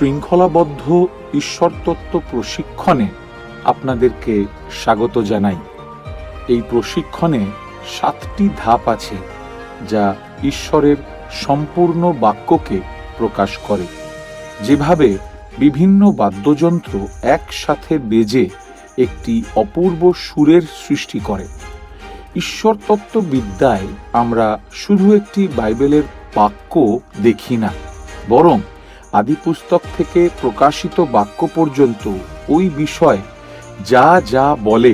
শৃঙ্খলাবদ্ধ ঈশ্বরতত্ত্ব প্রশিক্ষণে আপনাদেরকে স্বাগত জানাই। এই প্রশিক্ষণে 7টি ধাপ আছে যা ঈশ্বরের সম্পূর্ণ বাক্যকে প্রকাশ করে। যেভাবে বিভিন্ন বাদ্যযন্ত্র একসাথে বেজে একটি অপূর্ব সুরের সৃষ্টি করে। ঈশ্বরতত্ত্ববিদ্যায় আমরা শুধু একটি বাইবেলের বাক্য দেখি না, বরং আদিপুস্তক থেকে প্রকাশিত বাক্য পর্যন্ত ওই বিষয় যা যা বলে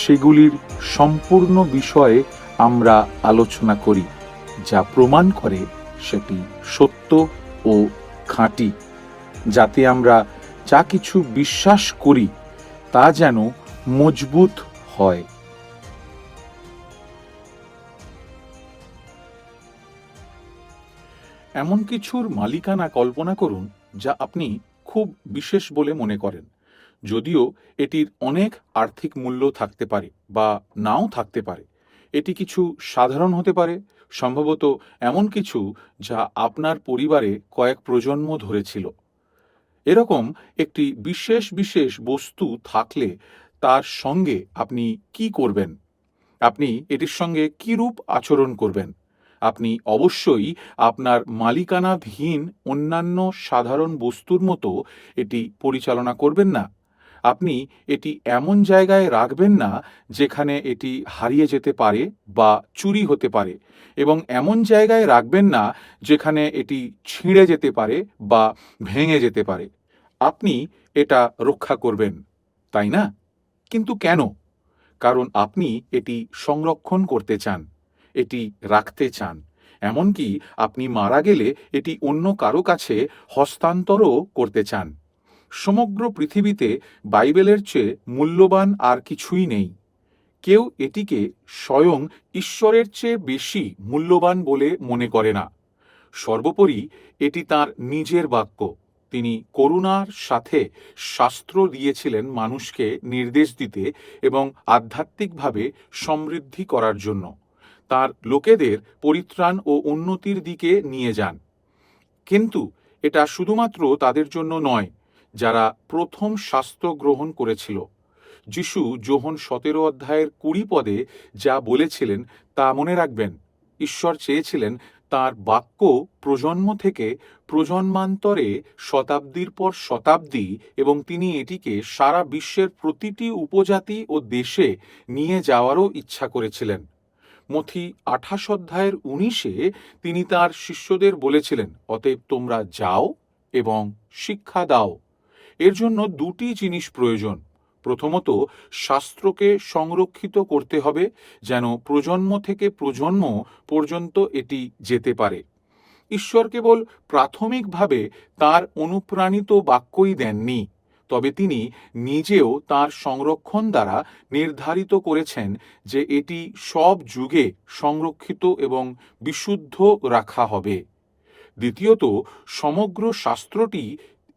সেগুলির সম্পূর্ণ বিষয়ে আমরা আলোচনা করি, যা প্রমাণ করে সেটি সত্য ও খাঁটি, যাতে আমরা যা কিছু বিশ্বাস করি তা যেন মজবুত হয়। এমন কিছুর মালিকানা কল্পনা করুন যা আপনি খুব বিশেষ বলে মনে করেন, যদিও এটির অনেক আর্থিক মূল্য থাকতে পারে বা নাও থাকতে পারে। এটি কিছু সাধারণ হতে পারে, সম্ভবত এমন কিছু যা আপনার পরিবারে কয়েক প্রজন্ম ধরেছিল। এরকম একটি বিশেষ বস্তু থাকলে তার সঙ্গে আপনি কি করবেন? আপনি এটির সঙ্গে কিরূপ আচরণ করবেন? আপনি অবশ্যই আপনার মালিকানাধীন অন্যান্য সাধারণ বস্তুর মতো এটি পরিচালনা করবেন না। আপনি এটি এমন জায়গায় রাখবেন না যেখানে এটি হারিয়ে যেতে পারে বা চুরি হতে পারে, এবং এমন জায়গায় রাখবেন না যেখানে এটি ছিঁড়ে যেতে পারে বা ভেঙে যেতে পারে। আপনি এটা রক্ষা করবেন, তাই না? কিন্তু কেন? কারণ আপনি এটি সংরক্ষণ করতে চান, এটি রাখতে চান, এমনকি আপনি মারা গেলে এটি অন্য কারো কাছে হস্তান্তরও করতে চান। সমগ্র পৃথিবীতে বাইবেলের চেয়ে মূল্যবান আর কিছুই নেই। কেউ এটিকে স্বয়ং ঈশ্বরের চেয়ে বেশি মূল্যবান বলে মনে করে না। সর্বোপরি এটি তাঁর নিজের বাক্য। তিনি করুণার সাথে শাস্ত্র দিয়েছিলেন মানুষকে নির্দেশ দিতে এবং আধ্যাত্মিকভাবে সমৃদ্ধি করার জন্য। তার লোকেদের পরিত্রাণ ও উন্নতির দিকে নিয়ে যান। কিন্তু এটা শুধুমাত্র তাদের জন্য নয় যারা প্রথম শাস্ত্র গ্রহণ করেছিল। যিশু যোহন 17 পদে যা বলেছিলেন তা মনে রাখবেন। ঈশ্বর চেয়েছিলেন তাঁর বাক্য প্রজন্ম থেকে প্রজন্মান্তরে শতাব্দীর পর শতাব্দী, এবং তিনি এটিকে সারা বিশ্বের প্রতিটি উপজাতি ও দেশে নিয়ে যাওয়ারও ইচ্ছা করেছিলেন। মথি 28:19 তিনি তাঁর শিষ্যদের বলেছিলেন, অতএব তোমরা যাও এবং শিক্ষা দাও। এর জন্য 2টি জিনিস প্রয়োজন। প্রথমত, শাস্ত্রকে সংরক্ষিত করতে হবে যেন প্রজন্ম থেকে প্রজন্ম পর্যন্ত এটি যেতে পারে। ঈশ্বর কেবল প্রাথমিকভাবে তাঁর অনুপ্রাণিত বাক্যই দেননি, তবে তিনি নিজেও তাঁর সংরক্ষণ দ্বারা নির্ধারিত করেছেন যে এটি সব যুগে সংরক্ষিত এবং বিশুদ্ধ রাখা হবে। দ্বিতীয়ত, সমগ্র শাস্ত্রটি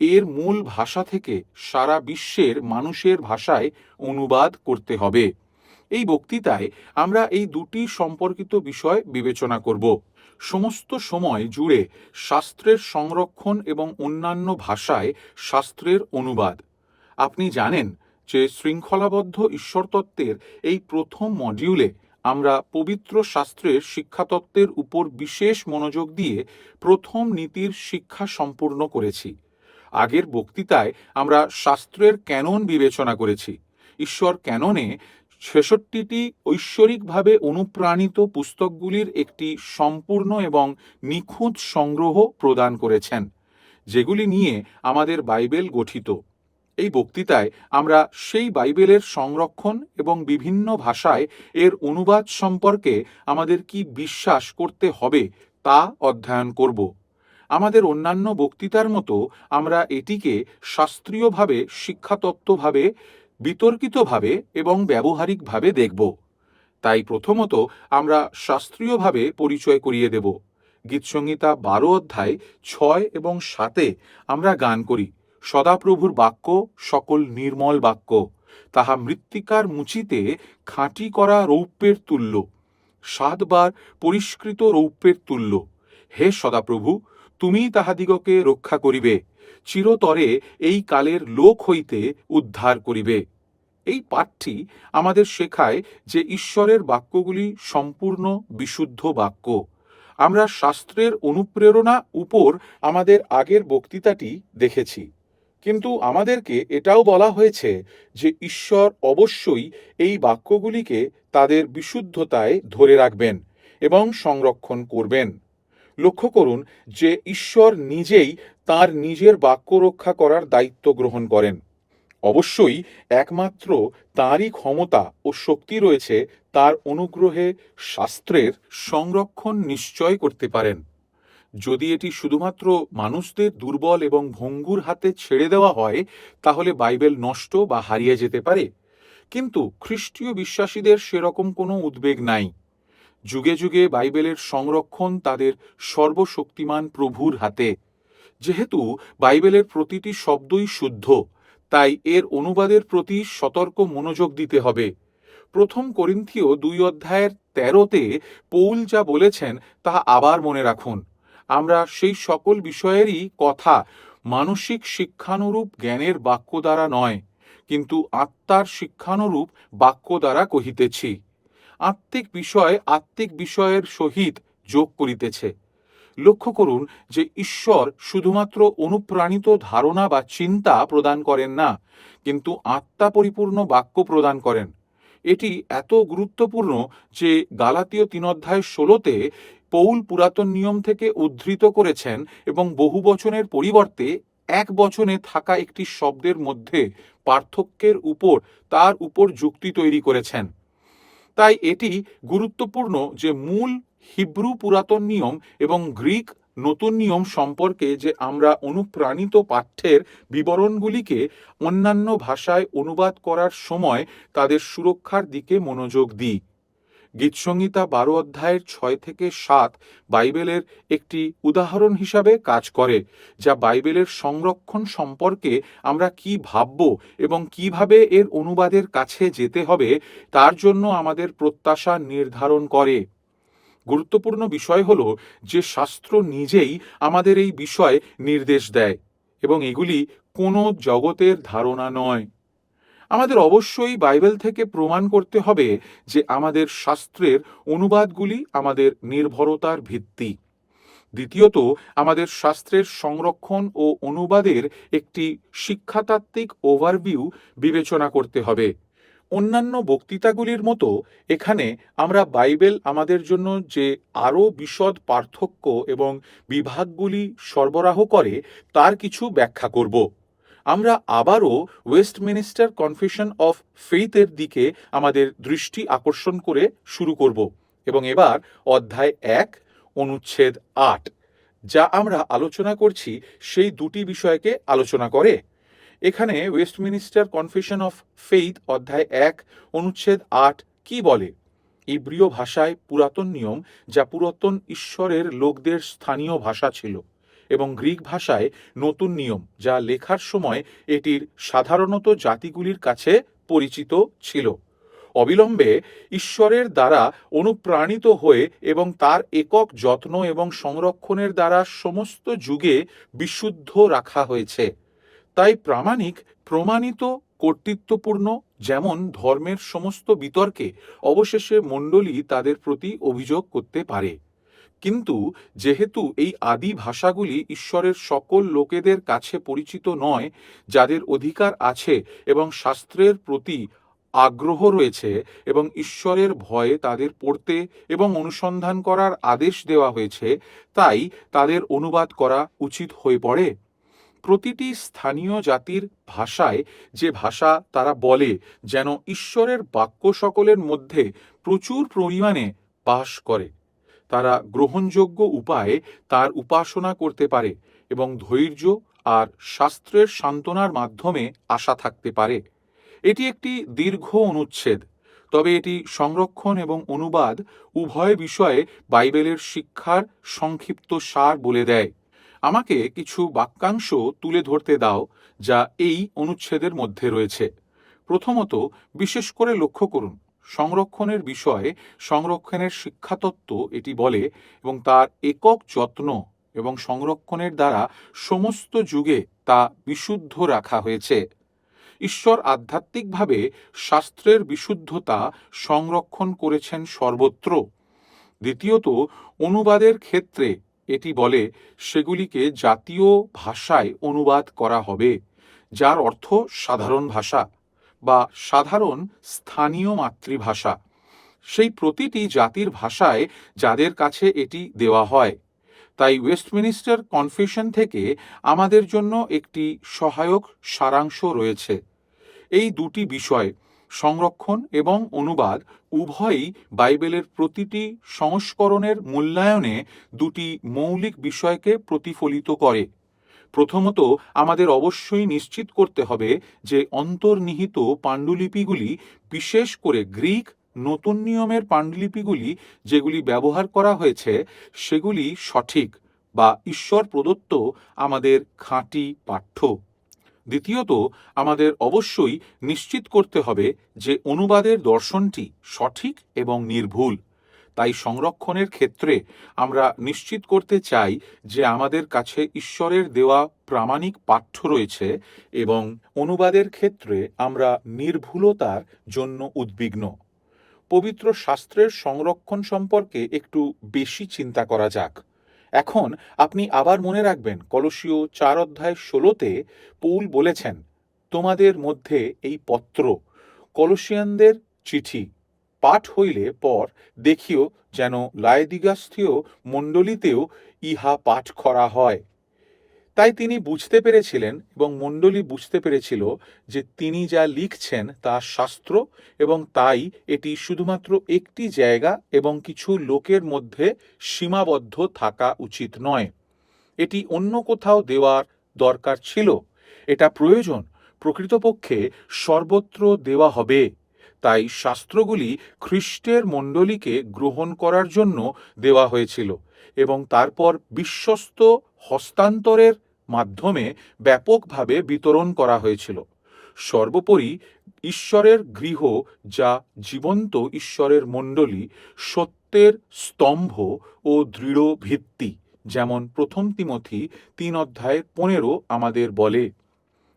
এর মূল ভাষা থেকে সারা বিশ্বের মানুষের ভাষায় অনুবাদ করতে হবে। এই বক্তৃতায় আমরা এই 2টি সম্পর্কিত বিষয় বিবেচনা করব। সমস্ত সময় জুড়ে শাস্ত্রের সংরক্ষণ এবং অন্যান্য ভাষায় শাস্ত্রের অনুবাদ। আপনি জানেন যে শৃঙ্খলাবদ্ধ ঈশ্বরতত্ত্বের এই প্রথম মডিউলে আমরা পবিত্র শাস্ত্রের শিক্ষাতত্ত্বের উপর বিশেষ মনোযোগ দিয়ে প্রথম নীতির শিক্ষা সম্পূর্ণ করেছি। আগের বক্তৃতায় আমরা শাস্ত্রের ক্যানন বিবেচনা করেছি। ঈশ্বর ক্যাননে 66টি ঐশ্বরিকভাবে অনুপ্রাণিত পুস্তকগুলির একটি সম্পূর্ণ এবং নিখুঁত সংগ্রহ প্রদান করেছেন, যেগুলি নিয়ে আমাদের বাইবেল গঠিত। এই বক্তৃতায় আমরা সেই বাইবেলের সংরক্ষণ এবং বিভিন্ন ভাষায় এর অনুবাদ সম্পর্কে আমাদের কি বিশ্বাস করতে হবে তা অধ্যয়ন করব। আমাদের অন্যান্য বক্তৃতার মতো আমরা এটিকে শাস্ত্রীয়ভাবে, শিক্ষাতত্ত্বভাবে, বিতর্কিতভাবে এবং ব্যবহারিকভাবে দেখব। তাই প্রথমত আমরা শাস্ত্রীয়ভাবে পরিচয় করিয়ে দেব। গীতসংহিতা 12:6 এবং 7 আমরা গান করি, সদাপ্রভুর বাক্য সকল নির্মল বাক্য, তাহা মৃত্তিকার মুচিতে খাঁটি করা রৌপ্যের তুল্য, 7 বার পরিষ্কৃত রৌপ্যের তুল্য। হে সদাপ্রভু, তুমিই তাহাদিগকে রক্ষা করিবে, চিরতরে এই কালের লোক হইতে উদ্ধার করিবে। এই পাঠটি আমাদের শেখায় যে ঈশ্বরের বাক্যগুলি সম্পূর্ণ বিশুদ্ধ বাক্য। আমরা শাস্ত্রের অনুপ্রেরণা উপর আমাদের আগের বক্তৃতাটি দেখেছি, কিন্তু আমাদেরকে এটাও বলা হয়েছে যে ঈশ্বর অবশ্যই এই বাক্যগুলিকে তাদের বিশুদ্ধতায় ধরে রাখবেন এবং সংরক্ষণ করবেন। লক্ষ্য করুন যে ঈশ্বর নিজেই তার নিজের বাক্য রক্ষা করার দায়িত্ব গ্রহণ করেন। অবশ্যই একমাত্র তাঁরই ক্ষমতা ও শক্তি রয়েছে তার অনুগ্রহে শাস্ত্রের সংরক্ষণ নিশ্চয় করতে পারেন। যদি এটি শুধুমাত্র মানুষদের দুর্বল এবং ভঙ্গুর হাতে ছেড়ে দেওয়া হয়, তাহলে বাইবেল নষ্ট বা হারিয়ে যেতে পারে। কিন্তু খ্রিস্টীয় বিশ্বাসীদের সেরকম কোনো উদ্বেগ নাই। যুগে যুগে বাইবেলের সংরক্ষণ তাদের সর্বশক্তিমান প্রভুর হাতে। যেহেতু বাইবেলের প্রতিটি শব্দই শুদ্ধ, তাই এর অনুবাদের প্রতি সতর্ক মনোযোগ দিতে হবে। প্রথম করিন্থীয় 2:13 পৌল যা বলেছেন তা আবার মনে রাখুন। আমরা সেই সকল বিষয়েরই কথা মানসিক শিক্ষানুরূপ জ্ঞানের বাক্য দ্বারা নয়, কিন্তু আত্মার শিক্ষানুরূপ বাক্য দ্বারা কহিতেছি। আত্মিক বিষয়ের সহিত যোগ করিতেছে। লক্ষ্য করুন যে ঈশ্বর শুধুমাত্র অনুপ্রাণিত ধারণা বা চিন্তা প্রদান করেন না, কিন্তু আত্মা পরিপূর্ণ বাক্য প্রদান করেন। এটি এত গুরুত্বপূর্ণ যে গালাতীয় 3:16 পৌল পুরাতন নিয়ম থেকে উদ্ধৃত করেছেন এবং বহু বচনের পরিবর্তে এক বচনে থাকা একটি শব্দের মধ্যে পার্থক্যের উপর তার উপর যুক্তি তৈরি করেছেন। তাই এটি গুরুত্বপূর্ণ যে মূল হিব্রু পুরাতন নিয়ম এবং গ্রিক নতুন নিয়ম সম্পর্কে যে আমরা অনুপ্রাণিত পাঠ্যের বিবরণগুলিকে অন্যান্য ভাষায় অনুবাদ করার সময় তাদের সুরক্ষার দিকে মনোযোগ দিই। গীতসংহিতা 12:6-7 বাইবেলের একটি উদাহরণ হিসাবে কাজ করে, যা বাইবেলের সংরক্ষণ সম্পর্কে আমরা কি ভাবব এবং কিভাবে এর অনুবাদের কাছে যেতে হবে তার জন্য আমাদের প্রত্যাশা নির্ধারণ করে। গুরুত্বপূর্ণ বিষয় হলো যে শাস্ত্র নিজেই আমাদের এই বিষয় নির্দেশ দেয় এবং এগুলি কোনো জগতের ধারণা নয়। আমাদের অবশ্যই বাইবেল থেকে প্রমাণ করতে হবে যে আমাদের শাস্ত্রের অনুবাদগুলি আমাদের নির্ভরতার ভিত্তি। দ্বিতীয়ত, আমাদের শাস্ত্রের সংরক্ষণ ও অনুবাদের একটি শিক্ষাতাত্ত্বিক ওভারভিউ বিবেচনা করতে হবে। অন্যান্য বক্তৃতাগুলির মতো এখানে আমরা বাইবেল আমাদের জন্য যে আরও বিশদ পার্থক্য এবং বিভাগগুলি সরবরাহ করে তার কিছু ব্যাখ্যা করব। আমরা আবারও ওয়েস্টমিনিস্টার কনফেশন অফ ফেইথের দিকে আমাদের দৃষ্টি আকর্ষণ করে শুরু করব এবং এবার অধ্যায় 1 অনুচ্ছেদ 8 যা আমরা আলোচনা করছি সেই দুটি বিষয়কে আলোচনা করে। এখানে ওয়েস্টমিনিস্টার কনফেশন অফ ফেইথ অধ্যায় 1 অনুচ্ছেদ 8 কি বলে? ইব্রীয় ভাষায় পুরাতন নিয়ম, যা পুরাতন ঈশ্বরের লোকদের স্থানীয় ভাষা ছিল, এবং গ্রিক ভাষায় নতুন নিয়ম, যা লেখার সময় এটির সাধারণত জাতিগুলির কাছে পরিচিত ছিল। অবিলম্বে ঈশ্বরের দ্বারা অনুপ্রাণিত হয়ে এবং তার একক যত্ন এবং সংরক্ষণের দ্বারা সমস্ত যুগে বিশুদ্ধ রাখা হয়েছে। তাই প্রমাণিত কর্তৃত্বপূর্ণ, যেমন ধর্মের সমস্ত বিতর্কে অবশেষে মণ্ডলী তাদের প্রতি অভিযোগ করতে পারে। কিন্তু যেহেতু এই আদি ভাষাগুলি ঈশ্বরের সকল লোকেদের কাছে পরিচিত নয়, যাদের অধিকার আছে এবং শাস্ত্রের প্রতি আগ্রহ রয়েছে এবং ঈশ্বরের ভয়ে তাদের পড়তে এবং অনুসন্ধান করার আদেশ দেওয়া হয়েছে, তাই তাদের অনুবাদ করা উচিত হয়ে পড়ে। প্রতিটি স্থানীয় জাতির ভাষায় যে ভাষা তারা বলে, যেন ঈশ্বরের বাক্য সকলের মধ্যে প্রচুর পরিমাণে বাস করে। তারা গ্রহণযোগ্য উপায়ে তার উপাসনা করতে পারে এবং ধৈর্য আর শাস্ত্রের সান্ত্বনার মাধ্যমে আশা থাকতে পারে। এটি একটি দীর্ঘ অনুচ্ছেদ, তবে এটি সংরক্ষণ এবং অনুবাদ উভয় বিষয়ে বাইবেলের শিক্ষার সংক্ষিপ্ত সার বলে দেয়। আমাকে কিছু বাক্যাংশ তুলে ধরতে দাও যা এই অনুচ্ছেদের মধ্যে রয়েছে। প্রথমত, বিশেষ করে লক্ষ্য করুন সংরক্ষণের বিষয়ে সংরক্ষণের শিক্ষাতত্ত্ব এটি বলে এবং তার একক যত্ন এবং সংরক্ষণের দ্বারা সমস্ত যুগে তা বিশুদ্ধ রাখা হয়েছে। ঈশ্বর আধ্যাত্মিকভাবে শাস্ত্রের বিশুদ্ধতা সংরক্ষণ করেছেন সর্বত্র। দ্বিতীয়ত, অনুবাদের ক্ষেত্রে এটি বলে সেগুলিকে জাতীয় ভাষায় অনুবাদ করা হবে, যার অর্থ সাধারণ ভাষা বা সাধারণ স্থানীয় মাতৃভাষা, সেই প্রতিটি জাতির ভাষায় যাদের কাছে এটি দেওয়া হয়। তাই ওয়েস্টমিনিস্টার কনফেশন থেকে আমাদের জন্য একটি সহায়ক সারাংশ রয়েছে। এই দুটি বিষয়, সংরক্ষণ এবং অনুবাদ, উভয়ই বাইবেলের প্রতিটি সংস্করণের মূল্যায়নে দুটি মৌলিক বিষয়কে প্রতিফলিত করে। প্রথমত, আমাদের অবশ্যই নিশ্চিত করতে হবে যে অন্তর্নিহিত পাণ্ডুলিপিগুলি, বিশেষ করে গ্রিক নতুন নিয়মের পাণ্ডুলিপিগুলি যেগুলি ব্যবহার করা হয়েছে, সেগুলি সঠিক বা ঈশ্বর প্রদত্ত আমাদের খাঁটি পাঠ্য। দ্বিতীয়ত, আমাদের অবশ্যই নিশ্চিত করতে হবে যে অনুবাদের দর্শনটি সঠিক এবং নির্ভুল। তাই সংরক্ষণের ক্ষেত্রে আমরা নিশ্চিত করতে চাই যে আমাদের কাছে ঈশ্বরের দেওয়া প্রামাণিক পাঠ্য রয়েছে, এবং অনুবাদের ক্ষেত্রে আমরা নির্ভুলতার জন্য উদ্বিগ্ন। পবিত্র শাস্ত্রের সংরক্ষণ সম্পর্কে একটু বেশি চিন্তা করা যাক। এখন আপনি আবার মনে রাখবেন, কলসীয় 4:16 পৌল বলেছেন, তোমাদের মধ্যে এই পত্র, কলসিয়ানদের চিঠি, পাঠ হইলে পর দেখিও যেন লায়দিগাস্থীয় মণ্ডলীতেও ইহা পাঠ করা হয়। তাই তিনি বুঝতে পেরেছিলেন এবং মণ্ডলী বুঝতে পেরেছিল যে তিনি যা লিখছেন তা শাস্ত্র, এবং তাই এটি শুধুমাত্র একটি জায়গা এবং কিছু লোকের মধ্যে সীমাবদ্ধ থাকা উচিত নয়। এটি অন্য কোথাও দেওয়ার দরকার ছিল। এটা প্রয়োজন, প্রকৃতপক্ষে সর্বত্র দেওয়া হবে। তাই শাস্ত্রগুলি খ্রিস্টের মণ্ডলীকে গ্রহণ করার জন্য দেওয়া হয়েছিল এবং তারপর বিশ্বস্ত হস্তান্তরের মাধ্যমে ব্যাপকভাবে বিতরণ করা হয়েছিল। সর্বোপরি ঈশ্বরের গৃহ, যা জীবন্ত ঈশ্বরের মণ্ডলী, সত্যের স্তম্ভ ও দৃঢ় ভিত্তি, যেমন 1 তিমথি 3:15 আমাদের বলে।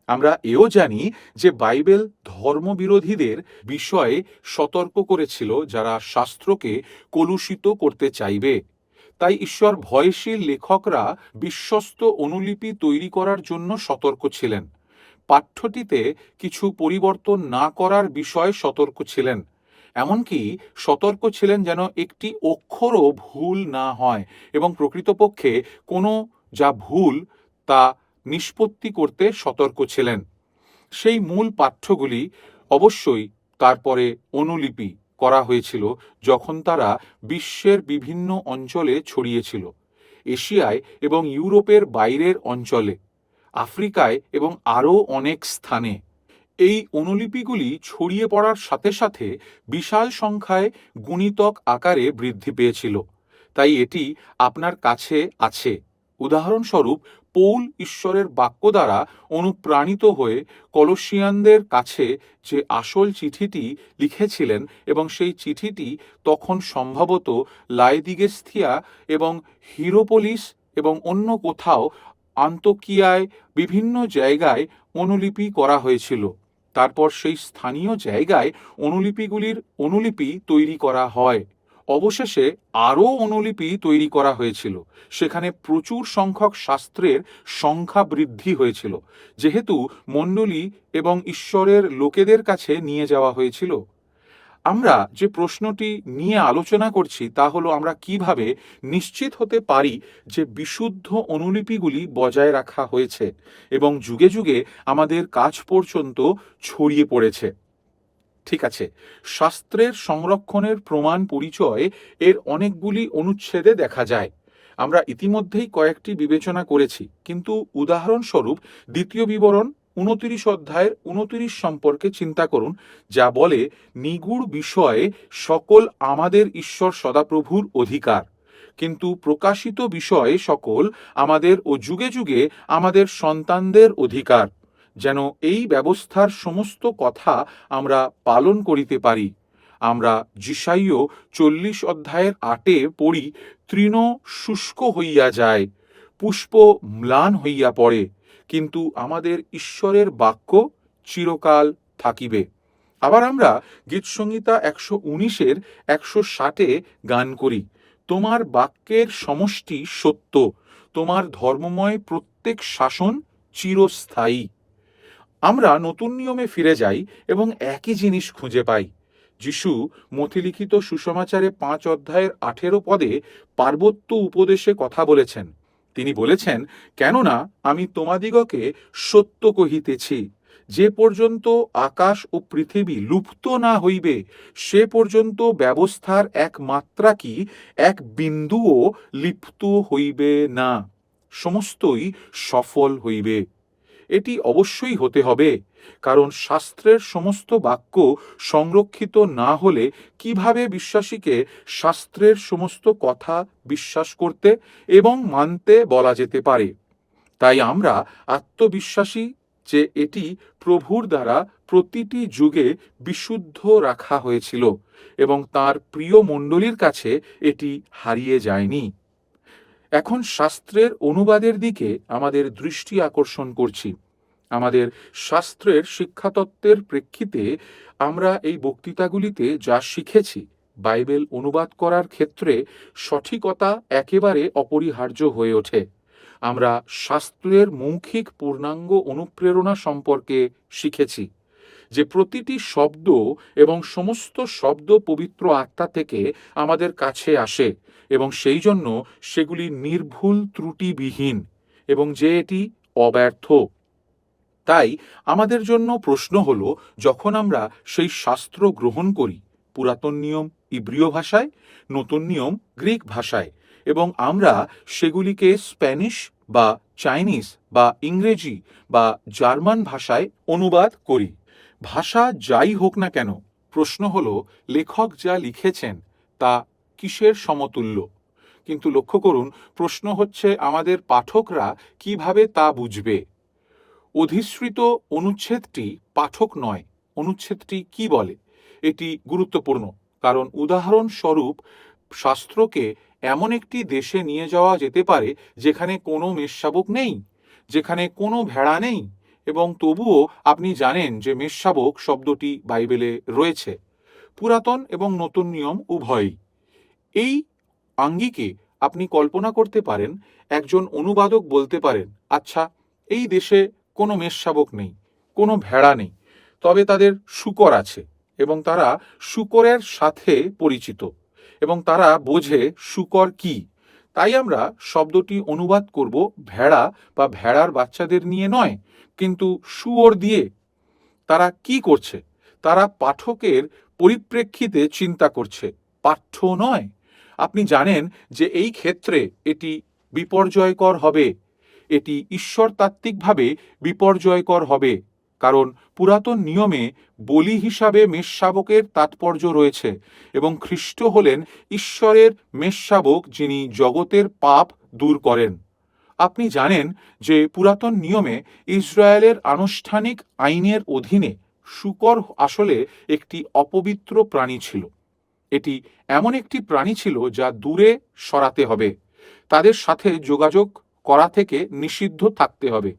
আমরা এও জানি যে বাইবেল ধর্মবিরোধীদের বিষয়ে সতর্ক করেছিল, যারা শাস্ত্রকে কলুষিত করতে চাইবে। তাই ঈশ্বর ভয়শীল লেখকরা বিশ্বস্ত অনুলিপি তৈরি করার জন্য সতর্ক ছিলেন। পাঠ্যটিতে কিছু পরিবর্তন না করার বিষয়ে সতর্ক ছিলেন। এমনকি সতর্ক ছিলেন যেন একটি অক্ষরও ভুল না হয়, এবং প্রকৃতপক্ষে কোনো যা ভুল তা নিষ্পত্তি করতে সতর্ক ছিলেন। সেই মূল পাঠ্যগুলি অবশ্যই তারপরে অনুলিপি করা হয়েছিল যখন তারা বিশ্বের বিভিন্ন অঞ্চলে ছড়িয়েছিল, এশিয়ায় এবং ইউরোপের বাইরের অঞ্চলে, আফ্রিকায় এবং আরও অনেক স্থানে। এই অনুলিপিগুলি ছড়িয়ে পড়ার সাথে সাথে বিশাল সংখ্যায় গুণিতক আকারে বৃদ্ধি পেয়েছিল। তাই এটি আপনার কাছে আছে। উদাহরণস্বরূপ, পৌল ঈশ্বরের বাক্য দ্বারা অনুপ্রাণিত হয়ে কলসিয়ানদের কাছে যে আসল চিঠিটি লিখেছিলেন, এবং সেই চিঠিটি তখন সম্ভবত লায়দিগেস্থিয়া এবং হিরোপোলিস এবং অন্য কোথাও, আন্তোকিয়ায়, বিভিন্ন জায়গায় অনুলিপি করা হয়েছিল। তারপর সেই স্থানীয় জায়গায় অনুলিপিগুলির অনুলিপি তৈরি করা হয়। অবশেষে আরও অনুলিপি তৈরি করা হয়েছিল। সেখানে প্রচুর সংখ্যক শাস্ত্রের সংখ্যা বৃদ্ধি হয়েছিল, যেহেতু মণ্ডলী এবং ঈশ্বরের লোকেদের কাছে নিয়ে যাওয়া হয়েছিল। আমরা যে প্রশ্নটি নিয়ে আলোচনা করছি তা হলো, আমরা কিভাবে নিশ্চিত হতে পারি যে বিশুদ্ধ অনুলিপিগুলি বজায় রাখা হয়েছে এবং যুগে যুগে আমাদের কাছ পর্যন্ত ছড়িয়ে পড়েছে। ঠিক আছে, শাস্ত্রের সংরক্ষণের প্রমাণ পরিচয় এর অনেকগুলি অনুচ্ছেদে দেখা যায়। আমরা ইতিমধ্যেই কয়েকটি বিবেচনা করেছি, কিন্তু উদাহরণস্বরূপ 2 বিবরণ 29 অধ্যায়ের 29 সম্পর্কে চিন্তা করুন, যা বলে, নিগূঢ় বিষয়ে সকল আমাদের ঈশ্বর সদাপ্রভুর অধিকার, কিন্তু প্রকাশিত বিষয়ে সকল আমাদের ও যুগে যুগে আমাদের সন্তানদের অধিকার, যেন এই ব্যবস্থার সমস্ত কথা আমরা পালন করিতে পারি। আমরা যিশাইয় 40 অধ্যায়ের 8 পড়ি, তৃণ শুষ্ক হইয়া যায়, পুষ্প ম্লান হইয়া পড়ে, কিন্তু আমাদের ঈশ্বরের বাক্য চিরকাল থাকিবে। আবার আমরা গীতসংহিতা 119-এর 160-এ গান করি, তোমার বাক্যের সমষ্টি সত্য, তোমার ধর্মময় প্রত্যেক শাসন চিরস্থায়ী। আমরা নতুন নিয়মে ফিরে যাই এবং একই জিনিস খুঁজে পাই। যিশু মথিলিখিত সুসমাচারে 5 অধ্যায়ের 18 পদে পার্বত্য উপদেশে কথা বলেছেন। তিনি বলেছেন, কেননা আমি তোমাদিগকে সত্য কহিতেছি, যে পর্যন্ত আকাশ ও পৃথিবী লুপ্ত না হইবে, সে পর্যন্ত ব্যবস্থার এক মাত্রা কি এক বিন্দুও লিপ্ত হইবে না, সমস্তই সফল হইবে। এটি অবশ্যই হতে হবে, কারণ শাস্ত্রের সমস্ত বাক্য সংরক্ষিত না হলে কিভাবে বিশ্বাসীকে শাস্ত্রের সমস্ত কথা বিশ্বাস করতে এবং মানতে বলা যেতে পারে। তাই আমরা আত্মবিশ্বাসী যে এটি প্রভুর দ্বারা প্রতিটি যুগে বিশুদ্ধ রাখা হয়েছিল এবং তার প্রিয় মণ্ডলীর কাছে এটি হারিয়ে যায়নি। এখন শাস্ত্রের অনুবাদের দিকে আমাদের দৃষ্টি আকর্ষণ করছি। আমাদের শাস্ত্রের শিক্ষাতত্ত্বের প্রেক্ষিতে আমরা এই বক্তৃতাগুলিতে যা শিখেছি, বাইবেল অনুবাদ করার ক্ষেত্রে সঠিকতা একেবারে অপরিহার্য হয়ে ওঠে। আমরা শাস্ত্রের মৌখিক পূর্ণাঙ্গ অনুপ্রেরণা সম্পর্কে শিখেছি, যে প্রতিটি শব্দ এবং সমস্ত শব্দ পবিত্র আত্মা থেকে আমাদের কাছে আসে এবং সেই জন্য সেগুলি নির্ভুল ত্রুটিবিহীন এবং যে এটি অব্যর্থ। তাই আমাদের জন্য প্রশ্ন হলো, যখন আমরা সেই শাস্ত্র গ্রহণ করি পুরাতন নিয়ম ইব্রিয় ভাষায়, নতুন নিয়ম গ্রিক ভাষায়, এবং আমরা সেগুলিকে স্প্যানিশ বা চাইনিজ বা ইংরেজি বা জার্মান ভাষায় অনুবাদ করি, ভাষা যাই হোক না কেন, প্রশ্ন হলো লেখক যা লিখেছেন তা কিসের সমতুল্য? কিন্তু লক্ষ্য করুন, প্রশ্ন হচ্ছে আমাদের পাঠকরা কিভাবে তা বুঝবে। অধিসৃত অনুচ্ছেদটি পাঠক নয়, অনুচ্ছেদটি কি বলে এটি গুরুত্বপূর্ণ, কারণ উদাহরণস্বরূপ শাস্ত্রকে এমন একটি দেশে নিয়ে যাওয়া যেতে পারে যেখানে কোনো মেষশাবক নেই, যেখানে কোনো ভেড়া নেই, এবং তবুও আপনি জানেন যে মেষশাবক শব্দটি বাইবেলে রয়েছে, পুরাতন এবং নতুন নিয়ম উভয়ই। এই আঙ্গিকে আপনি কল্পনা করতে পারেন, একজন অনুবাদক বলতে পারেন, আচ্ছা, এই দেশে কোনো মেষশাবক নেই, কোনো ভেড়া নেই, তবে তাদের শূকর আছে এবং তারা শূকরের সাথে পরিচিত এবং তারা বোঝে শূকর কি। তাই আমরা শব্দটি অনুবাদ করব ভেড়া বা ভেড়ার বাচ্চাদের নিয়ে নয়, কিন্তু শুয়োর দিয়ে। তারা কি করছে? তারা পাঠকের পরিপ্রেক্ষিতে চিন্তা করছে, পাঠ্য নয়। আপনি জানেন যে এই ক্ষেত্রে এটি বিপর্যয়কর হবে, এটি ঈশ্বরতাত্ত্বিকভাবে বিপর্যয়কর হবে, কারণ পুরাতন নিয়মে বলি হিসাবে মেষশাবকের তাৎপর্য রয়েছে এবং খ্রিস্ট হলেন ঈশ্বরের মেষশাবক, যিনি জগতের পাপ দূর করেন। আপনি জানেন যে পুরাতন নিয়মে ইসরায়েলের আনুষ্ঠানিক আইনের অধীনে শূকর আসলে একটি অপবিত্র প্রাণী ছিল। এটি এমন একটি প্রাণী ছিল যা দূরে সরাতে হবে, তাদের সাথে যোগাযোগ করা থেকে নিষিদ্ধ থাকতে হবে।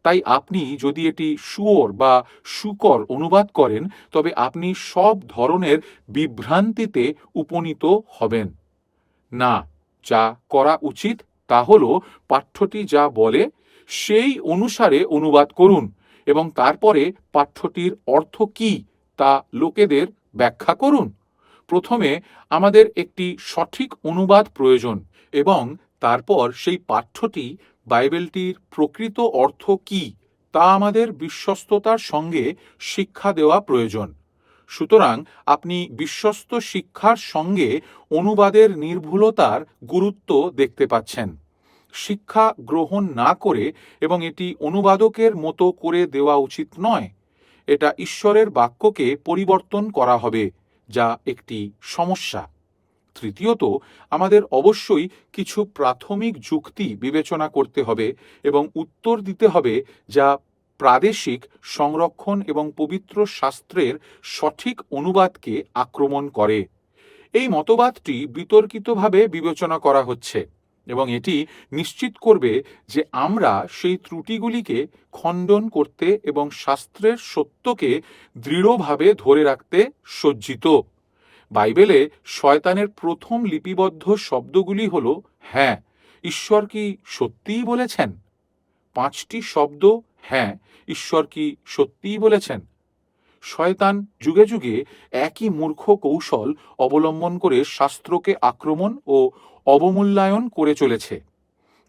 তাই আপনি যদি এটি শুয়োর বা শূকর অনুবাদ করেন, তবে আপনি সব ধরনের বিভ্রান্তিতে উপনীত হবেন না। যা করা উচিত তা হল পাঠ্যটি যা বলে সেই অনুসারে অনুবাদ করুন এবং তারপরে পাঠ্যটির অর্থ কি তা লোকেদের ব্যাখ্যা করুন। প্রথমে আমাদের একটি সঠিক অনুবাদ প্রয়োজন এবং তারপর সেই পাঠ্যটি বাইবেলটির প্রকৃত অর্থ কি তা আমাদের বিশ্বস্ততার সঙ্গে শিক্ষা দেওয়া প্রয়োজন। সুতরাং আপনি বিশ্বস্ত শিক্ষার সঙ্গে অনুবাদের নির্ভুলতার গুরুত্ব দেখতে পাচ্ছেন। শিক্ষা গ্রহণ না করে এবং এটি অনুবাদকের মতো করে দেওয়া উচিত নয়। এটা ঈশ্বরের বাক্যকে পরিবর্তন করা হবে, যা একটি সমস্যা। তৃতীয়ত, আমাদের অবশ্যই কিছু প্রাথমিক যুক্তি বিবেচনা করতে হবে এবং উত্তর দিতে হবে যা প্রাদেশিক সংরক্ষণ এবং পবিত্র শাস্ত্রের সঠিক অনুবাদকে আক্রমণ করে। এই মতবাদটি বিতর্কিতভাবে বিবেচনা করা হচ্ছে। এবং এটি নিশ্চিত করবে যে আমরা সেই ত্রুটিগুলিকে খণ্ডন করতে এবং শাস্ত্রের সত্যকে দৃঢ়ভাবে ধরে রাখতে সজ্জিত। বাইবেলে শয়তানের প্রথম লিপিবদ্ধ শব্দগুলি হল হ্যাঁ, ঈশ্বর কি সত্যিই বলেছেন? 5টি শব্দ হ্যাঁ, ঈশ্বর কি সত্যিই বলেছেন? শয়তান যুগে যুগে একই মূর্খ কৌশল অবলম্বন করে শাস্ত্রকে আক্রমণ ও অবমূল্যায়ন করে চলেছে।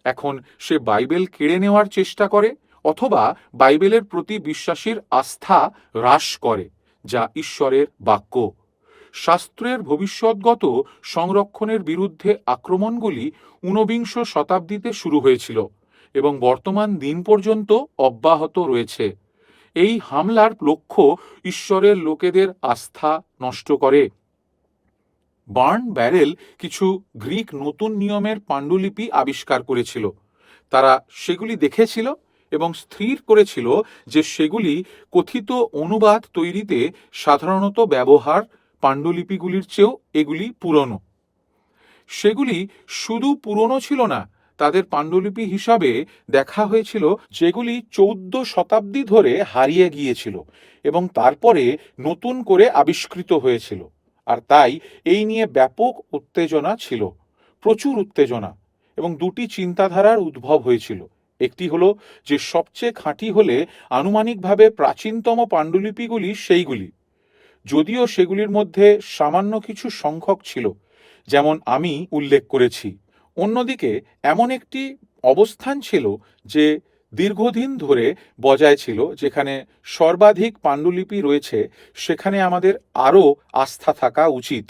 এখন সে বাইবেল কেড়ে নেওয়ার চেষ্টা করে অথবা বাইবেলের প্রতি বিশ্বাসীর আস্থা হ্রাস করে, যা ঈশ্বরের বাক্য। শাস্ত্রের ভবিষ্যৎগত সংরক্ষণের বিরুদ্ধে আক্রমণগুলি ঊনবিংশ শতাব্দীতে শুরু হয়েছিল এবং বর্তমান দিন পর্যন্ত অব্যাহত রয়েছে। এই হামলার লক্ষ্য ঈশ্বরের লোকেদের আস্থা নষ্ট করে। বার্ন ব্যারেল কিছু গ্রিক নতুন নিয়মের পাণ্ডুলিপি আবিষ্কার করেছিল। তারা সেগুলি দেখেছিল এবং স্থির করেছিল যে সেগুলি কথিত অনুবাদ তৈরিতে সাধারণত ব্যবহার পাণ্ডুলিপিগুলির চেয়েও এগুলি পুরনো। সেগুলি শুধু পুরনো ছিল না, তাদের পাণ্ডুলিপি হিসাবে দেখা হয়েছিল যেগুলি 14 শতাব্দী ধরে হারিয়ে গিয়েছিল এবং তারপরে নতুন করে আবিষ্কৃত হয়েছিল। আর তাই এই নিয়ে ব্যাপক উত্তেজনা ছিল, প্রচুর উত্তেজনা, এবং দুটি চিন্তাধারার উদ্ভব হয়েছিল। একটি হলো যে সবচেয়ে খাঁটি হলে আনুমানিকভাবে প্রাচীনতম পাণ্ডুলিপিগুলি সেইগুলি, যদিও সেগুলির মধ্যে সামান্য কিছু সংখ্যক ছিল, যেমন আমি উল্লেখ করেছি। অন্যদিকে এমন একটি অবস্থান ছিল যে দীর্ঘদিন ধরে বজায় ছিল, যেখানে সর্বাধিক পাণ্ডুলিপি রয়েছে, সেখানে আমাদের আরও আস্থা থাকা উচিত।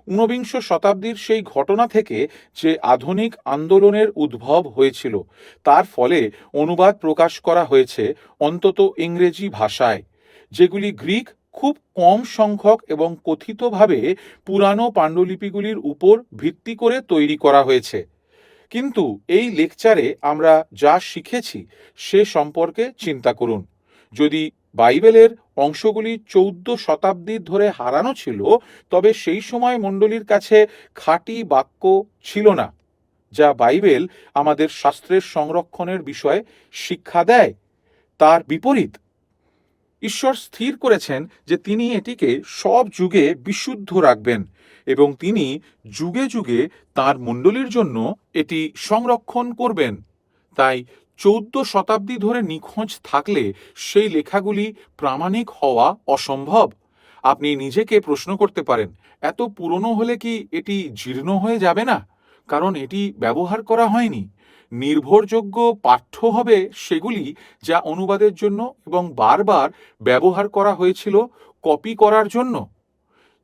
ঊনবিংশ শতাব্দীর সেই ঘটনা থেকে যে আধুনিক আন্দোলনের উদ্ভব হয়েছিল, তার ফলে অনুবাদ প্রকাশ করা হয়েছে অন্তত ইংরেজি ভাষায়, যেগুলি গ্রিক খুব কম সংখ্যক এবং কথিতভাবে পুরানো পাণ্ডুলিপিগুলির উপর ভিত্তি করে তৈরি করা হয়েছে। কিন্তু এই লেকচারে আমরা যা শিখেছি সে সম্পর্কে চিন্তা করুন। যদি বাইবেলের অংশগুলি 14 শতাব্দী ধরে হারানো ছিল, তবে সেই সময় মণ্ডলীর কাছে খাঁটি বাক্য ছিল না, যা বাইবেল আমাদের শাস্ত্রের সংরক্ষণের বিষয়ে শিক্ষা দেয়। তার বিপরীত, ঈশ্বর স্থির করেছেন যে তিনি এটিকে সব যুগে বিশুদ্ধ রাখবেন এবং তিনি যুগে যুগে তাঁর মণ্ডলীর জন্য এটি সংরক্ষণ করবেন। তাই 14 শতাব্দী ধরে নিখোঁজ থাকলে সেই লেখাগুলি প্রামাণিক হওয়া অসম্ভব। আপনি নিজেকে প্রশ্ন করতে পারেন, এত পুরনো হলে কি এটি জীর্ণ হয়ে যাবে না, কারণ এটি ব্যবহার করা হয়নি? নির্ভরযোগ্য পাঠ্য হবে সেগুলি যা অনুবাদের জন্য এবং বারবার ব্যবহার করা হয়েছিল কপি করার জন্য।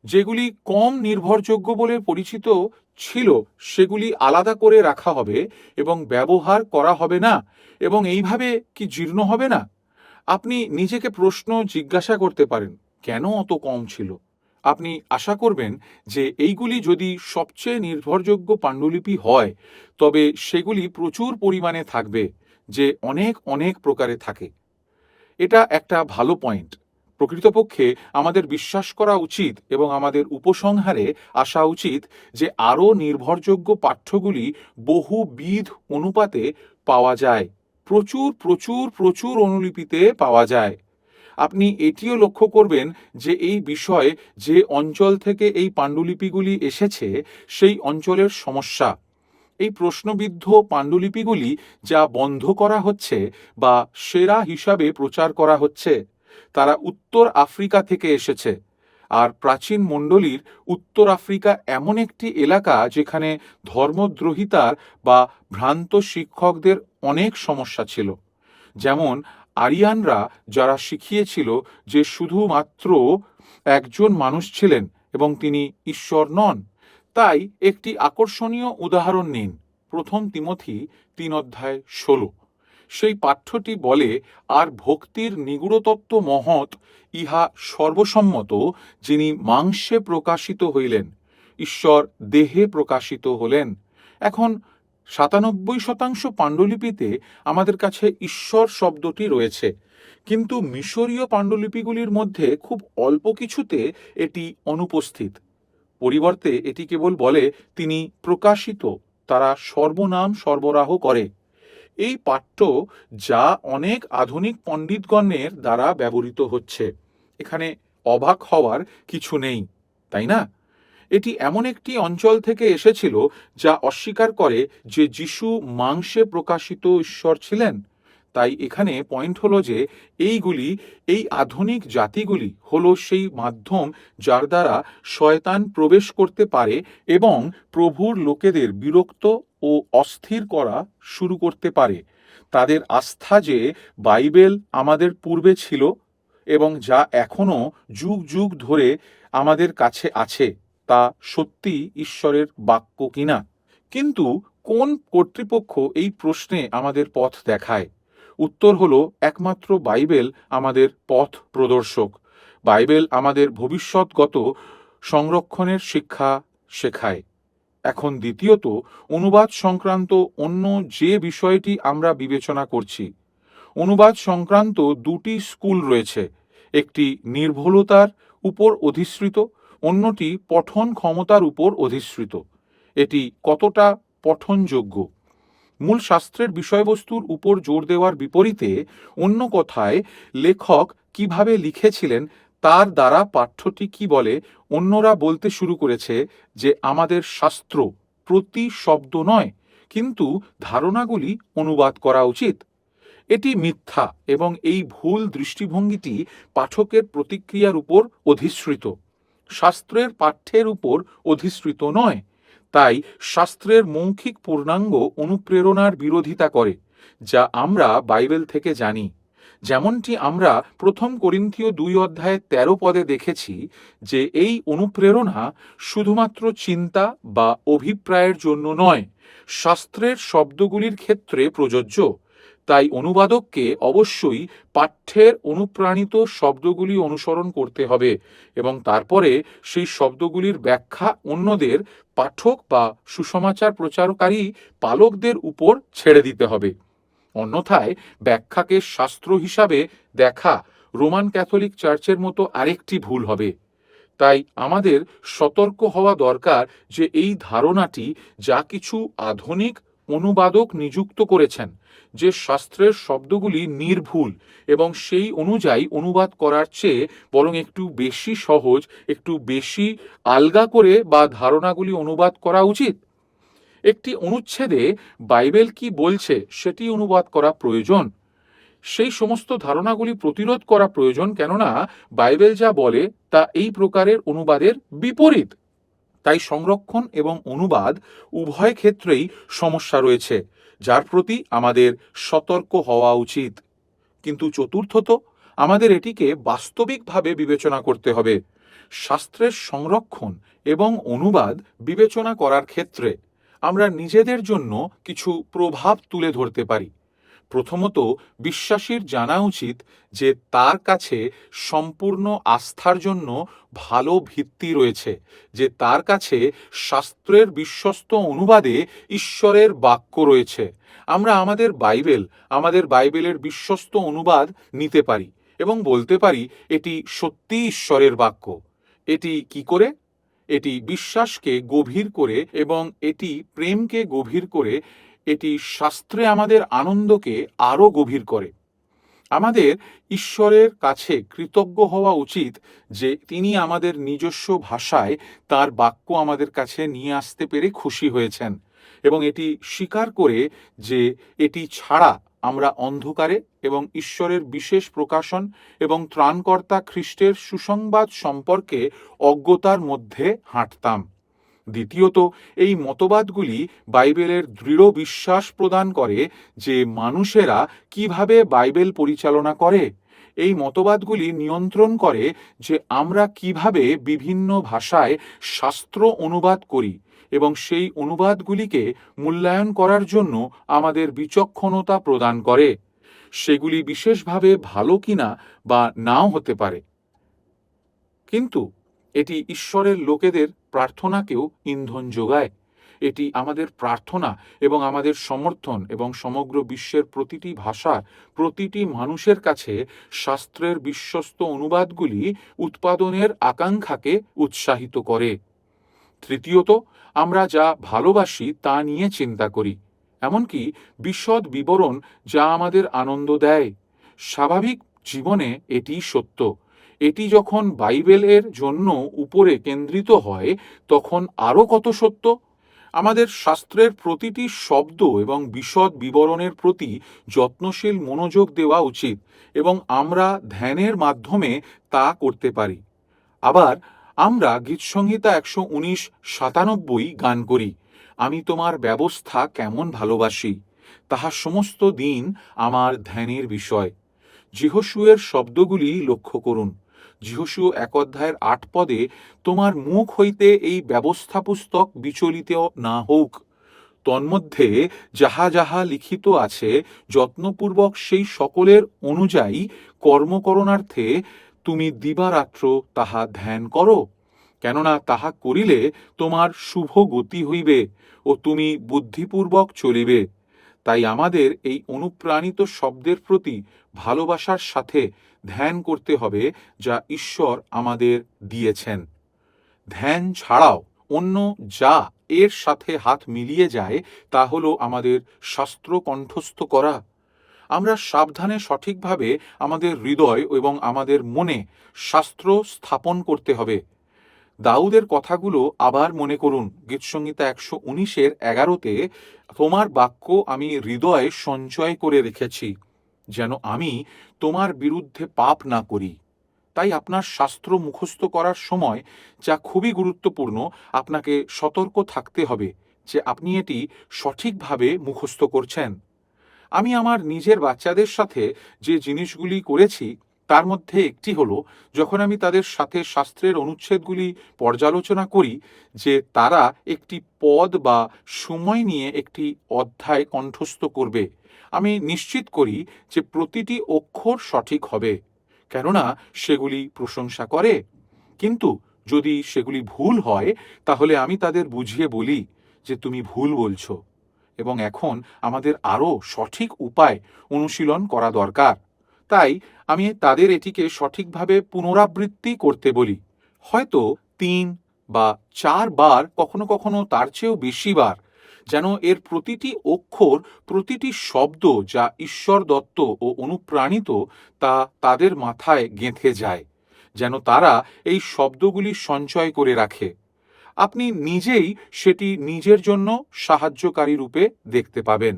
যেগুলি কম নির্ভরযোগ্য বলে পরিচিত ছিল সেগুলি আলাদা করে রাখা হবে এবং ব্যবহার করা হবে না। এবং এইভাবে কি জীর্ণ হবে না? আপনি নিজেকে প্রশ্ন জিজ্ঞাসা করতে পারেন, কেন অত কম ছিল? আপনি আশা করবেন যে এইগুলি যদি সবচেয়ে নির্ভরযোগ্য পাণ্ডুলিপি হয়, তবে সেগুলি প্রচুর পরিমাণে থাকবে, যে অনেক অনেক প্রকারে থাকে। এটা একটা ভালো পয়েন্ট। প্রকৃতপক্ষে আমাদের বিশ্বাস করা উচিত এবং আমাদের উপসংহারে আসা উচিত যে আরও নির্ভরযোগ্য পাঠ্যগুলি বহুবিধ অনুপাতে পাওয়া যায়, প্রচুর প্রচুর প্রচুর অনুলিপিতে পাওয়া যায়। আপনি এটিও লক্ষ্য করবেন যে এই বিষয়ে যে অঞ্চল থেকে এই পাণ্ডুলিপিগুলি এসেছে সেই অঞ্চলের সমস্যা। এই প্রশ্নবিদ্ধ পাণ্ডুলিপিগুলি যা বন্ধ করা হচ্ছে বা সেরা হিসাবে প্রচার করা হচ্ছে, তারা উত্তর আফ্রিকা থেকে এসেছে। আর প্রাচীন মণ্ডলীর উত্তর আফ্রিকা এমন একটি এলাকা যেখানে ধর্মদ্রোহিতার বা ভ্রান্ত শিক্ষকদের অনেক সমস্যা ছিল। যেমন আরিয়ানরা, যারা শিখিয়েছিল যে শুধুমাত্র একজন মানুষ ছিলেন এবং তিনি ঈশ্বর নন। তাই একটি আকর্ষণীয় উদাহরণ নিন, 1 তিমথি 3:16। সেই পাঠ্যটি বলে, আর ভক্তির নিগূঢ়তত্ত্ব মহৎ, ইহা সর্বসম্মত, যিনি মাংসে প্রকাশিত হইলেন, ঈশ্বর দেহে প্রকাশিত হলেন। এখন 97% পাণ্ডুলিপিতে আমাদের কাছে ঈশ্বর শব্দটি রয়েছে, কিন্তু মিশরীয় পাণ্ডুলিপিগুলির মধ্যে খুব অল্প কিছুতে এটি অনুপস্থিত। পরিবর্তে এটি কেবল বলে তিনি প্রকাশিত, তারা সর্বনাম সরবরাহ করে। এই পাঠ্য যা অনেক আধুনিক পণ্ডিতগণের দ্বারা ব্যবহৃত হচ্ছে। এখানে অবাক হওয়ার কিছু নেই, তাই না? এটি এমন একটি অঞ্চল থেকে এসেছিল যা অস্বীকার করে যে যিশু মাংসে প্রকাশিত ঈশ্বর ছিলেন। তাই এখানে পয়েন্ট হলো যে এই আধুনিক জাতিগুলি হলো সেই মাধ্যম যার দ্বারা শয়তান প্রবেশ করতে পারে এবং প্রভুর লোকেদের বিরক্ত ও অস্থির করা শুরু করতে পারে। তাদের আস্থা যে বাইবেল আমাদের পূর্বে ছিল এবং যা এখনো যুগ যুগ ধরে আমাদের কাছে আছে তা সত্যি ঈশ্বরের বাক্য কিনা। কিন্তু কোন কর্তৃপক্ষ এই প্রশ্নে আমাদের পথ দেখায়? উত্তর হলো একমাত্র বাইবেল আমাদের পথ প্রদর্শক। বাইবেল আমাদের ভবিষ্যৎগত সংরক্ষণের শিক্ষা শেখায়। এখন দ্বিতীয়ত, অনুবাদ সংক্রান্ত অন্য যে বিষয়টি আমরা বিবেচনা করছি। অনুবাদ সংক্রান্ত দুটি স্কুল রয়েছে, একটি নির্ভুলতার উপর অধিষ্ঠিত, অন্যটি পঠন ক্ষমতার উপর অধিষ্ঠিত। এটি কতটা পঠনযোগ্য? মূল শাস্ত্রের বিষয়বস্তুর উপর জোর দেওয়ার বিপরীতে অন্য কথায় লেখক কিভাবে লিখেছিলেন তার দ্বারা পাঠ্যটি কি বলে, অন্যরা বলতে শুরু করেছে যে আমাদের শাস্ত্র প্রতি শব্দ নয় কিন্তু ধারণাগুলি অনুবাদ করা উচিত। এটি মিথ্যা এবং এই ভুল দৃষ্টিভঙ্গিটি পাঠকের প্রতিক্রিয়ার উপর অধিষ্ঠিত, শাস্ত্রের পাঠ্যের উপর অধিষ্ঠিত নয়। তাই শাস্ত্রের মৌখিক পূর্ণাঙ্গ অনুপ্রেরণার বিরোধিতা করে যা আমরা বাইবেল থেকে জানি। যেমনটি আমরা প্রথম করিন্থীয় 2:13 দেখেছি যে এই অনুপ্রেরণা শুধুমাত্র চিন্তা বা অভিপ্রায়ের জন্য নয়, শাস্ত্রের শব্দগুলির ক্ষেত্রে প্রযোজ্য। তাই অনুবাদককে অবশ্যই পাঠ্যের অনুপ্রাণিত শব্দগুলি অনুসরণ করতে হবে এবং তারপরে সেই শব্দগুলির ব্যাখ্যা অন্যদের, পাঠক বা সুসমাচার প্রচারকারী পালকদের উপর ছেড়ে দিতে হবে। অন্যথায় ব্যাখ্যাকে শাস্ত্র হিসাবে দেখা রোমান ক্যাথলিক চার্চের মতো আরেকটি ভুল হবে। তাই আমাদের সতর্ক হওয়া দরকার যে এই ধারণাটি যা কিছু আধুনিক অনুবাদক নিযুক্ত করেছেন যে শাস্ত্রের শব্দগুলি নির্ভুল এবং সেই অনুযায়ী অনুবাদ করার চেয়ে বরং একটু বেশি সহজ, একটু বেশি আলগা করে বা ধারণাগুলি অনুবাদ করা উচিত। একটি অনুচ্ছেদে বাইবেল কি বলছে সেটি অনুবাদ করা প্রয়োজন। সেই সমস্ত ধারণাগুলি প্রতিরোধ করা প্রয়োজন, কেননা বাইবেল যা বলে তা এই প্রকারের অনুবাদের বিপরীত। তাই সংরক্ষণ এবং অনুবাদ উভয় ক্ষেত্রেই সমস্যা রয়েছে যার প্রতি আমাদের সতর্ক হওয়া উচিত। কিন্তু চতুর্থত, আমাদের এটিকে বাস্তবিকভাবে বিবেচনা করতে হবে। শাস্ত্রের সংরক্ষণ এবং অনুবাদ বিবেচনা করার ক্ষেত্রে আমরা নিজেদের জন্য কিছু প্রভাব তুলে ধরতে পারি। প্রথমত, বিশ্বাসীর জানা উচিত যে তার কাছে সম্পূর্ণ আস্থার জন্য ভালো ভিত্তি রয়েছে, যে তার কাছে শাস্ত্রের বিশ্বস্ত অনুবাদে ঈশ্বরের বাক্য রয়েছে। আমরা আমাদের বাইবেলের বিশ্বস্ত অনুবাদ নিতে পারি এবং বলতে পারি এটি সত্যি ঈশ্বরের বাক্য। এটি কি করে? এটি বিশ্বাসকে গভীর করে এবং এটি প্রেমকে গভীর করে, এটি শাস্ত্রে আমাদের আনন্দকে আরও গভীর করে। আমাদের ঈশ্বরের কাছে কৃতজ্ঞ হওয়া উচিত যে তিনি আমাদের নিজস্ব ভাষায় তার বাক্য আমাদের কাছে নিয়ে আসতে পেরে খুশি হয়েছেন এবং এটি স্বীকার করে যে এটি ছাড়া আমরা অন্ধকারে এবং ঈশ্বরের বিশেষ প্রকাশন এবং ত্রাণকর্তা খ্রিস্টের সুসংবাদ সম্পর্কে অজ্ঞতার মধ্যে হাঁটতাম। দ্বিতীয়ত, এই মতবাদগুলি বাইবেলের দৃঢ় বিশ্বাস প্রদান করে যে মানুষেরা কিভাবে বাইবেল পরিচালনা করে। এই মতবাদগুলি নিয়ন্ত্রণ করে যে আমরা কিভাবে বিভিন্ন ভাষায় শাস্ত্র অনুবাদ করি এবং সেই অনুবাদগুলিকে মূল্যায়ন করার জন্য আমাদের বিচক্ষণতা প্রদান করে। সেগুলি বিশেষভাবে ভালো কিনা বা নাও হতে পারে, কিন্তু এটি ঈশ্বরের লোকেদের প্রার্থনাকেও ইন্ধন যোগায়। এটি আমাদের প্রার্থনা এবং আমাদের সমর্থন এবং সমগ্র বিশ্বের প্রতিটি ভাষার প্রতিটি মানুষের কাছে শাস্ত্রের বিশ্বস্ত অনুবাদগুলি উৎপাদনের আকাঙ্ক্ষাকে উৎসাহিত করে। তৃতীয়ত, আমরা যা ভালোবাসি তা নিয়ে চিন্তা করি, এমনকি বিশদ বিবরণ যা আমাদের আনন্দ দেয়। স্বাভাবিক জীবনে এটি সত্য। এটি যখন বাইবেলের জন্য উপরে কেন্দ্রিত হয়, তখন আরও কত সত্য। আমাদের শাস্ত্রের প্রতিটি শব্দ এবং বিশদ বিবরণের প্রতি যত্নশীল মনোযোগ দেওয়া উচিত, এবং আমরা ধ্যানের মাধ্যমে তা করতে পারি। আবার আমরা গীতসংহিতা ১১৯-৯৭ গান করি, আমি তোমার ব্যবস্থা কেমন ভালোবাসি, তাহা সমস্ত দিন আমার ধ্যানের বিষয়। যিহোশূয়ের শব্দগুলি লক্ষ্য করুন। যিহোশূ ১ অধ্যায়ের ৮ পদে, তোমার মুখ হইতে এই ব্যবস্থা পুস্তক বিচলিত না হোক। তন্মধ্যে যাহা যাহা লিখিত আছে, যত্নপূর্বক সেই সকলের অনুযায়ী কর্মকরণার্থে তুমি দিবারাত্র তাহা ধ্যান করো, কেননা তাহা করিলে তোমার শুভ গতি হইবে ও তুমি বুদ্ধিপূর্বক চলিবে। তাই আমাদের এই অনুপ্রাণিত শব্দের প্রতি ভালোবাসার সাথে ধ্যান করতে হবে, যা ঈশ্বর আমাদের দিয়েছেন। ধ্যান ছাড়াও অন্য যা এর সাথে হাত মিলিয়ে যায়, তা হলো আমাদের শাস্ত্র কণ্ঠস্থ করা। আমরা সাবধানে সঠিকভাবে আমাদের হৃদয় এবং আমাদের মনে শাস্ত্র স্থাপন করতে হবে। দাউদের কথাগুলো আবার মনে করুন। গীতসংহিতা ১১৯-১১-তে, তোমার বাক্য আমি হৃদয়ে সঞ্চয় করে রেখেছি, যেন আমি তোমার বিরুদ্ধে পাপ না করি। তাই আপনার শাস্ত্র মুখস্থ করার সময় যা খুবই গুরুত্বপূর্ণ, আপনাকে সতর্ক থাকতে হবে যে আপনি এটি সঠিকভাবে মুখস্থ করছেন। আমি আমার নিজের বাচ্চাদের সাথে যে জিনিসগুলি করেছি, তার মধ্যে একটি হলো, যখন আমি তাদের সাথে শাস্ত্রের অনুচ্ছেদগুলি পর্যালোচনা করি, যে তারা একটি পদ বা সময় নিয়ে একটি অধ্যায় কণ্ঠস্থ করবে, আমি নিশ্চিত করি যে প্রতিটি অক্ষর সঠিক হবে, কেননা সেগুলি প্রশংসা করে। কিন্তু যদি সেগুলি ভুল হয়, তাহলে আমি তাদের বুঝিয়ে বলি যে তুমি ভুল বলছো, এবং এখন আমাদের আরও সঠিক উপায় অনুশীলন করা দরকার। তাই আমি তাদের এটিকে সঠিকভাবে পুনরাবৃত্তি করতে বলি, হয়তো ৩ বা ৪ বার, কখনো কখনো তার চেয়েও বেশি বার, যেন এর প্রতিটি অক্ষর, প্রতিটি শব্দ যা ঈশ্বর দত্ত ও অনুপ্রাণিত, তা তাদের মাথায় গেঁথে যায়, যেন তারা এই শব্দগুলি সঞ্চয় করে রাখে। আপনি নিজেই সেটি নিজের জন্য সাহায্যকারী রূপে দেখতে পাবেন।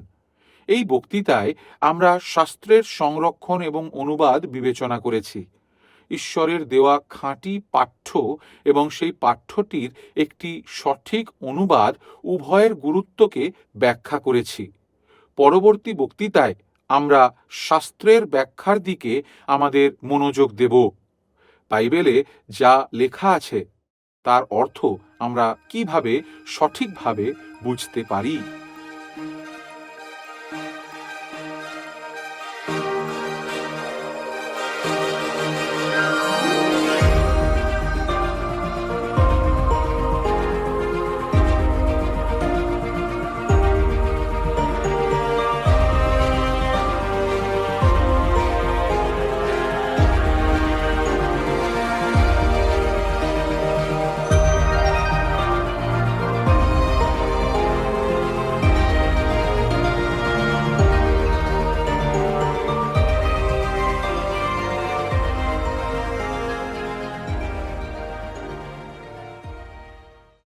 এই বক্তৃতায় আমরা শাস্ত্রের সংরক্ষণ এবং অনুবাদ বিবেচনা করেছি। ঈশ্বরের দেওয়া খাঁটি পাঠ্য এবং সেই পাঠ্যটির একটি সঠিক অনুবাদ, উভয়ের গুরুত্বকে ব্যাখ্যা করেছি। পরবর্তী বক্তৃতায় আমরা শাস্ত্রের ব্যাখ্যার দিকে আমাদের মনোযোগ দেব। বাইবেলে যা লেখা আছে তার অর্থ আমরা কিভাবে সঠিকভাবে বুঝতে পারি।